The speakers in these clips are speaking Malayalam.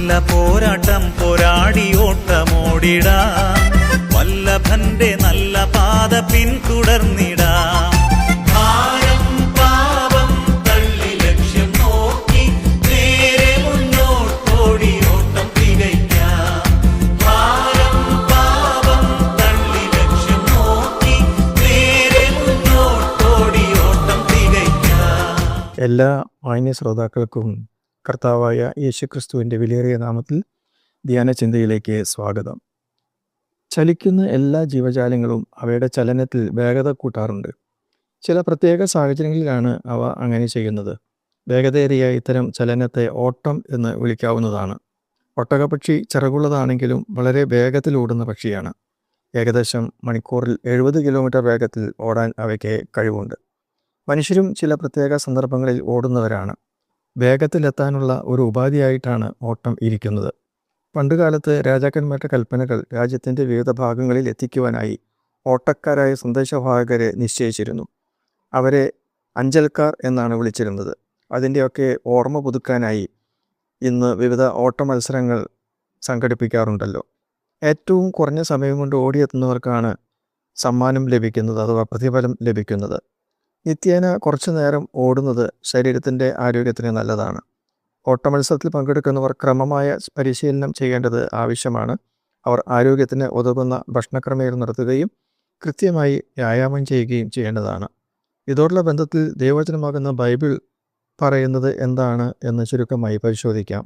നല്ല പോരാട്ടം പോരാടി ഓട്ടമോടിടാം, വല്ലഭന്റെ നല്ല പാത പിന്തുടർന്നിടാം. ഭാരം പാപം തള്ളി ലക്ഷ്യം നോക്കി നേരെ മുന്നോട്ടോടി ഓട്ടം തികയ്ക്കാം. ഭാരം പാപം തള്ളി ലക്ഷ്യം നോക്കി നേരെ മുന്നോട്ടോടി ഓട്ടം തികയ്ക്കാം. എല്ലാ മാന്യ ശ്രോതാക്കൾക്കും കർത്താവായ യേശുക്രിസ്തുവിൻ്റെ വിലയേറിയ നാമത്തിൽ ധ്യാന ചിന്തയിലേക്ക് സ്വാഗതം. ചലിക്കുന്ന എല്ലാ ജീവജാലങ്ങളും അവയുടെ ചലനത്തിൽ വേഗത കൂട്ടാറുണ്ട്. ചില പ്രത്യേക സാഹചര്യങ്ങളിലാണ് അവ അങ്ങനെ ചെയ്യുന്നത്. വേഗതയേറിയ ഇത്തരം ചലനത്തെ ഓട്ടം എന്ന് വിളിക്കാവുന്നതാണ്. ഒട്ടകപ്പക്ഷി ചിറകുള്ളതാണെങ്കിലും വളരെ വേഗത്തിൽ ഓടുന്ന പക്ഷിയാണ്. ഏകദേശം മണിക്കൂറിൽ 70 കിലോമീറ്റർ വേഗത്തിൽ ഓടാൻ അവയ്ക്ക് കഴിവുണ്ട്. മനുഷ്യരും ചില പ്രത്യേക സന്ദർഭങ്ങളിൽ ഓടുന്നവരാണ്. വേഗത്തിലെത്താനുള്ള ഒരു ഉപാധിയായിട്ടാണ് ഓട്ടം ഇരിക്കുന്നത്. പണ്ടുകാലത്ത് രാജാക്കന്മാരുടെ കൽപ്പനകൾ രാജ്യത്തിൻ്റെ വിവിധ ഭാഗങ്ങളിൽ എത്തിക്കുവാനായി ഓട്ടക്കാരായ സന്ദേശവാഹകരെ നിശ്ചയിച്ചിരുന്നു. അവരെ അഞ്ചൽക്കാർ എന്നാണ് വിളിച്ചിരുന്നത്. അതിൻ്റെയൊക്കെ ഓർമ്മ പുതുക്കാനായി ഇന്ന് വിവിധ ഓട്ട മത്സരങ്ങൾ സംഘടിപ്പിക്കാറുണ്ടല്ലോ. ഏറ്റവും കുറഞ്ഞ സമയം കൊണ്ട് ഓടിയെത്തുന്നവർക്കാണ് സമ്മാനം ലഭിക്കുന്നത് അഥവാ പ്രതിഫലം ലഭിക്കുന്നത്. നിത്യേന കുറച്ചു നേരം ഓടുന്നത് ശരീരത്തിൻ്റെ ആരോഗ്യത്തിന് നല്ലതാണ്. ഓട്ടമത്സരത്തിൽ പങ്കെടുക്കുന്നവർ ക്രമമായ പരിശീലനം ചെയ്യേണ്ടത് ആവശ്യമാണ്. അവർ ആരോഗ്യത്തിന് ഉതകുന്ന ഭക്ഷണക്രമീകരണം നടത്തുകയും കൃത്യമായി വ്യായാമം ചെയ്യുകയും ചെയ്യേണ്ടതാണ്. ഇതോടുള്ള ബന്ധത്തിൽ ദൈവവചനമാകുന്ന ബൈബിൾ പറയുന്നത് എന്താണ് എന്ന് ചുരുക്കമായി പരിശോധിക്കാം.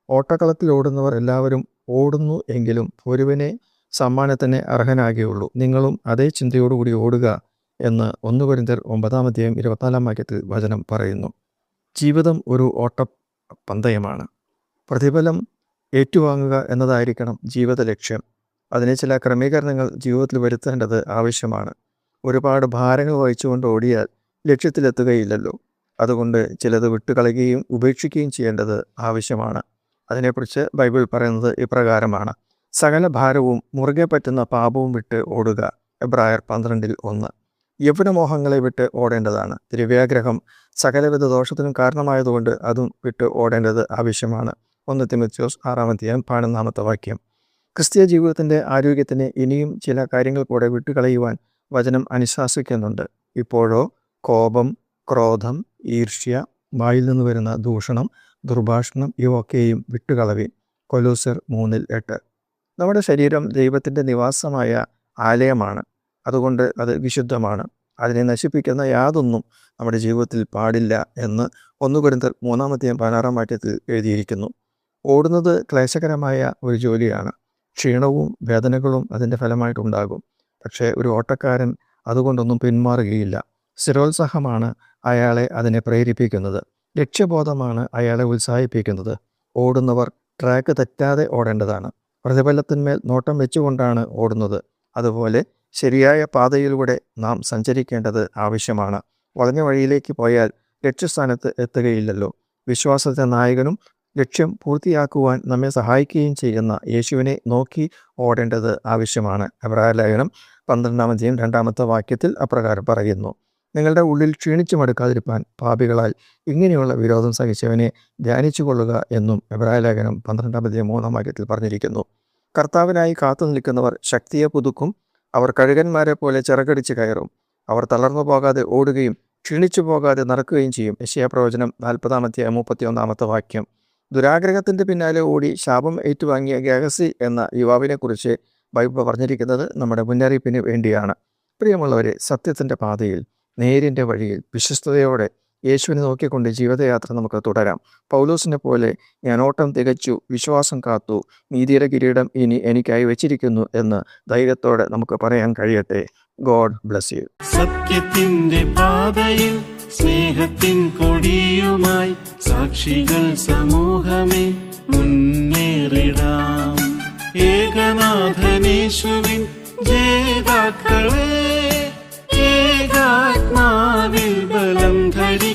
ഓട്ടക്കളത്തിൽ ഓടുന്നവർ എല്ലാവരും ഓടുന്നു എങ്കിലും ഒരുവനെ സമ്മാനത്തിന് അർഹനാകുകയുള്ളൂ. നിങ്ങളും അതേ ചിന്തയോടുകൂടി ഓടുക എന്ന് 1 കൊരിന്ത്യർ 9:24 വചനം പറയുന്നു. ജീവിതം ഒരു ഓട്ടപ്പന്തയമാണ്. പ്രതിഫലം ഏറ്റുവാങ്ങുക എന്നതായിരിക്കണം ജീവിത ലക്ഷ്യം. അതിന് ചില ക്രമീകരണങ്ങൾ ജീവിതത്തിൽ വരുത്തേണ്ടത് ആവശ്യമാണ്. ഒരുപാട് ഭാരങ്ങൾ വഹിച്ചുകൊണ്ട് ഓടിയാൽ ലക്ഷ്യത്തിലെത്തുകയില്ലല്ലോ. അതുകൊണ്ട് ചിലത് വിട്ടുകളയുകയും ഉപേക്ഷിക്കുകയും ചെയ്യേണ്ടത് ആവശ്യമാണ്. അതിനെക്കുറിച്ച് ബൈബിൾ പറയുന്നത് ഇപ്രകാരമാണ്: സകല ഭാരവും മുറുകെ പറ്റുന്ന പാപവും വിട്ട് ഓടുക. എബ്രായർ 12:1. യൗവനമോഹങ്ങളെ വിട്ട് ഓടേണ്ടതാണ്. ദ്രവ്യാഗ്രഹം സകലവിധ ദോഷത്തിനും കാരണമായതുകൊണ്ട് അതും വിട്ട് ഓടേണ്ടത് ആവശ്യമാണ്. 1 തിമോഥെയോസ് 6:11. ക്രിസ്തീയ ജീവിതത്തിൻ്റെ ആരോഗ്യത്തിന് ഇനിയും ചില കാര്യങ്ങൾ കൂടെ വിട്ടുകളയുവാൻ വചനം അനുശാസിക്കുന്നുണ്ട്. ഇപ്പോഴോ കോപം, ക്രോധം, ഈർഷ്യ, വായിൽ നിന്ന് വരുന്ന ദൂഷണം, ദുർഭാഷണം ഇവയൊക്കെയും വിട്ടുകളവീൻ. കൊലോസ്യർ 3:8. നമ്മുടെ ശരീരം ദൈവത്തിൻ്റെ നിവാസമായ ആലയമാണ്. അതുകൊണ്ട് അത് വിശുദ്ധമാണ്. അതിനെ നശിപ്പിക്കുന്ന യാതൊന്നും നമ്മുടെ ജീവിതത്തിൽ പാടില്ല എന്ന് 1 കൊരിന്ത്യർ 3:16 എഴുതിയിരിക്കുന്നു. ഓടുന്നത് ക്ലേശകരമായ ഒരു ജോലിയാണ്. ക്ഷീണവും വേദനകളും അതിൻ്റെ ഫലമായിട്ടുണ്ടാകും. പക്ഷേ ഒരു ഓട്ടക്കാരൻ അതുകൊണ്ടൊന്നും പിന്മാറുകയില്ല. സ്ഥിരോത്സാഹമാണ് അയാളെ അതിനെ പ്രേരിപ്പിക്കുന്നത്. ലക്ഷ്യബോധമാണ് അയാളെ ഉത്സാഹിപ്പിക്കുന്നത്. ഓടുന്നവർ ട്രാക്ക് തെറ്റാതെ ഓടേണ്ടതാണ്. പ്രതിഫലത്തിന്മേൽ നോട്ടം വെച്ചുകൊണ്ടാണ് ഓടുന്നത്. അതുപോലെ ശരിയായ പാതയിലൂടെ നാം സഞ്ചരിക്കേണ്ടത് ആവശ്യമാണ്. വളഞ്ഞ വഴിയിലേക്ക് പോയാൽ ലക്ഷ്യസ്ഥാനത്ത് എത്തുകയില്ലല്ലോ. വിശ്വാസത്തെ നായകനും ലക്ഷ്യം പൂർത്തിയാക്കുവാൻ നമ്മെ സഹായിക്കുകയും ചെയ്യുന്ന യേശുവിനെ നോക്കി ഓടേണ്ടത് ആവശ്യമാണ്. എബ്രായർ ലേഖനം 12:2 അപ്രകാരം പറയുന്നു: നിങ്ങളുടെ ഉള്ളിൽ ക്ഷീണിച്ചു മടുക്കാതിരിപ്പാൻ പാപികളാൽ ഇങ്ങനെയുള്ള വിരോധം സഹിച്ചവനെ ധ്യാനിച്ചു കൊള്ളുക എന്നും എബ്രായർ ലേഖനം 12:3 പറഞ്ഞിരിക്കുന്നു. കർത്താവിനായി കാത്തു നിൽക്കുന്നവർ ശക്തിയെ പുതുക്കും. അവർ കഴുകന്മാരെ പോലെ ചിറകടിച്ച് കയറും. അവർ തളർന്നു പോകാതെ ഓടുകയും ക്ഷീണിച്ചു പോകാതെ നടക്കുകയും ചെയ്യും. യെശയ്യാപ്രവചനം 40:31. ദുരാഗ്രഹത്തിൻ്റെ പിന്നാലെ ഓടി ശാപം ഏറ്റുവാങ്ങിയ ഗേഹസി എന്ന യുവാവിനെക്കുറിച്ച് ബൈബിൾ പറഞ്ഞിരിക്കുന്നത് നമ്മുടെ മുന്നറിയിപ്പിന് വേണ്ടിയാണ്. പ്രിയമുള്ളവരെ, സത്യത്തിൻ്റെ പാതയിൽ, നേരിൻ്റെ വഴിയിൽ വിശ്വസ്തയോടെ യേശുവിനെ നോക്കിക്കൊണ്ട് ജീവിതയാത്ര നമുക്ക് തുടരാം. പൗലോസിനെ പോലെ ഞാൻ ഓട്ടം തികച്ചു, വിശ്വാസം കാത്തു, നീതിയുടെ കിരീടം ഇനി എനിക്കായി വെച്ചിരിക്കുന്നു എന്ന് ധൈര്യത്തോടെ നമുക്ക് പറയാൻ കഴിയട്ടെ. God bless you. സത്യത്തിന്റെ പാതയിൽ സ്നേഹത്തിൻ കൊടിയുമായി സാക്ഷികൾ സമൂഹമേ മുന്നേറിടാം. ഏകനാഥനേശുവിൻ ജേതാക്കളെ ഏകാത്മാവിൽ ബലം ധരി